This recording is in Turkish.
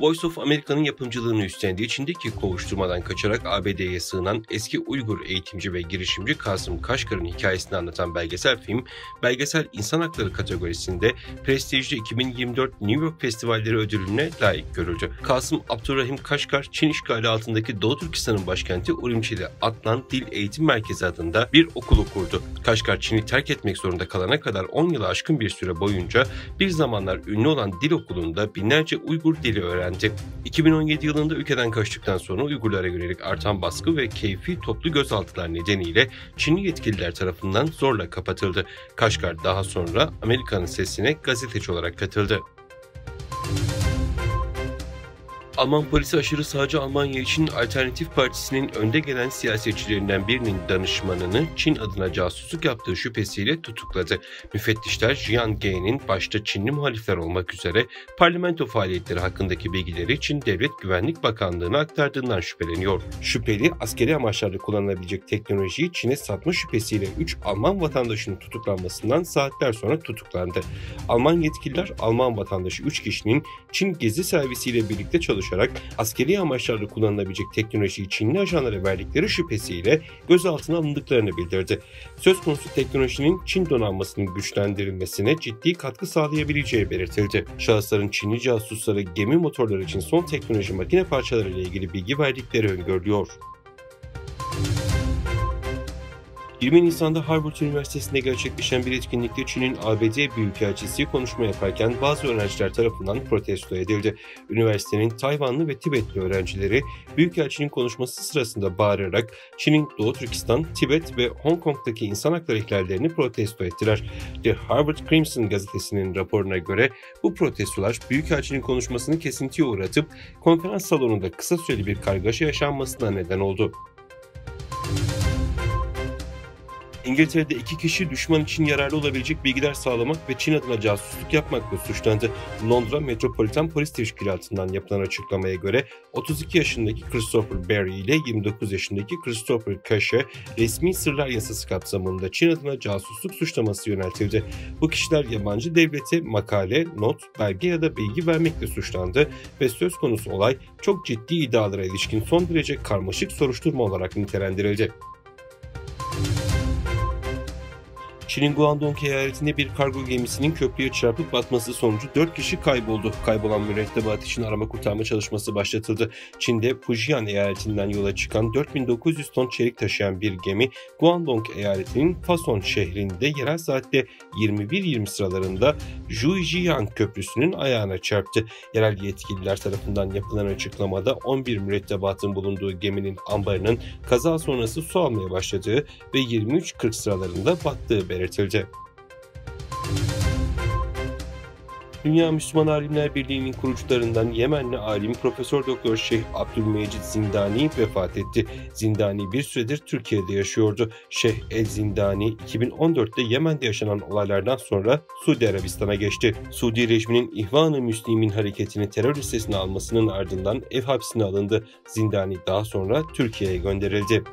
Voice of America'nın yapımcılığını üstlendiği Çin'deki kovuşturmadan kaçarak ABD'ye sığınan eski Uygur eğitimci ve girişimci Kasım Kaşgar'ın hikayesini anlatan belgesel film, belgesel insan hakları kategorisinde prestijli 2024 New York Festivalleri ödülüne layık görüldü. Kasım Abdurrahim Kaşgar, Çin işgali altındaki Doğu Türkistan'ın başkenti Urumçi'de Adnan Dil Eğitim Merkezi adında bir okulu kurdu. Kaşgar, Çin'i terk etmek zorunda kalana kadar 10 yılı aşkın bir süre boyunca bir zamanlar ünlü olan dil okulunda binlerce Uygur dili öğrendi. 2017 yılında ülkeden kaçtıktan sonra Uygurlara yönelik artan baskı ve keyfi toplu gözaltılar nedeniyle Çinli yetkililer tarafından zorla kapatıldı. Kaşgar daha sonra Amerika'nın Sesi'ne gazeteci olarak katıldı. Alman polisi aşırı sağcı Almanya için Alternatif Partisi'nin önde gelen siyasetçilerinden birinin danışmanını Çin adına casusluk yaptığı şüphesiyle tutukladı. Müfettişler Jian Ge'nin başta Çinli muhalifler olmak üzere parlamento faaliyetleri hakkındaki bilgileri Çin Devlet Güvenlik Bakanlığı'na aktardığından şüpheleniyor. Şüpheli, askeri amaçlarda kullanılabilecek teknolojiyi Çin'e satma şüphesiyle 3 Alman vatandaşının tutuklanmasından saatler sonra tutuklandı. Alman yetkililer Alman vatandaşı 3 kişinin Çin Gezi Servisiyle birlikte çalışarak askeri amaçlarla kullanılabilecek teknolojiyi Çinli ajanlara verdikleri şüphesiyle gözaltına alındıklarını bildirdi. Söz konusu teknolojinin Çin donanmasının güçlendirilmesine ciddi katkı sağlayabileceği belirtildi. Şahısların Çinli casuslara gemi motorları için son teknoloji makine parçaları ile ilgili bilgi verdikleri öngörülüyor. 20 Nisan'da Harvard Üniversitesi'nde gerçekleşen bir etkinlikte Çin'in ABD Büyükelçisi konuşma yaparken bazı öğrenciler tarafından protesto edildi. Üniversitenin Tayvanlı ve Tibetli öğrencileri Büyükelçinin konuşması sırasında bağırarak Çin'in Doğu Türkistan, Tibet ve Hong Kong'daki insan hakları ihlallerini protesto ettiler. The Harvard Crimson gazetesinin raporuna göre bu protestolar Büyükelçinin konuşmasını kesintiye uğratıp konferans salonunda kısa süreli bir kargaşa yaşanmasına neden oldu. İngiltere'de 2 kişi düşman için yararlı olabilecek bilgiler sağlamak ve Çin adına casusluk yapmakla suçlandı. Londra Metropolitan Polis Teşkilatı'ndan yapılan açıklamaya göre 32 yaşındaki Christopher Berry ile 29 yaşındaki Christopher Cash'e resmi sırlar yasası kapsamında Çin adına casusluk suçlaması yöneltildi. Bu kişiler yabancı devlete makale, not, belge ya da bilgi vermekle suçlandı ve söz konusu olay çok ciddi iddialara ilişkin son derece karmaşık soruşturma olarak nitelendirildi. Çin'in Guangdong eyaletinde bir kargo gemisinin köprüye çarpıp batması sonucu 4 kişi kayboldu. Kaybolan mürettebat için arama kurtarma çalışması başlatıldı. Çin'de Fujian eyaletinden yola çıkan 4900 ton çelik taşıyan bir gemi Guangdong eyaletinin Fason şehrinde yerel saatte 21:20 sıralarında Zhujiang Köprüsü'nün ayağına çarptı. Yerel yetkililer tarafından yapılan açıklamada 11 mürettebatın bulunduğu geminin ambarının kaza sonrası su almaya başladığı ve 23:40 sıralarında battığı belirtildi. Dünya Müslüman Alimler Birliği'nin kurucularından Yemenli alim Profesör Doktor Şeyh Abdülmecid Zindani vefat etti. Zindani bir süredir Türkiye'de yaşıyordu. Şeyh El Zindani 2014'te Yemen'de yaşanan olaylardan sonra Suudi Arabistan'a geçti. Suudi rejiminin İhvan-ı Müslimin hareketini terör listesine almasının ardından ev hapsine alındı. Zindani daha sonra Türkiye'ye gönderildi.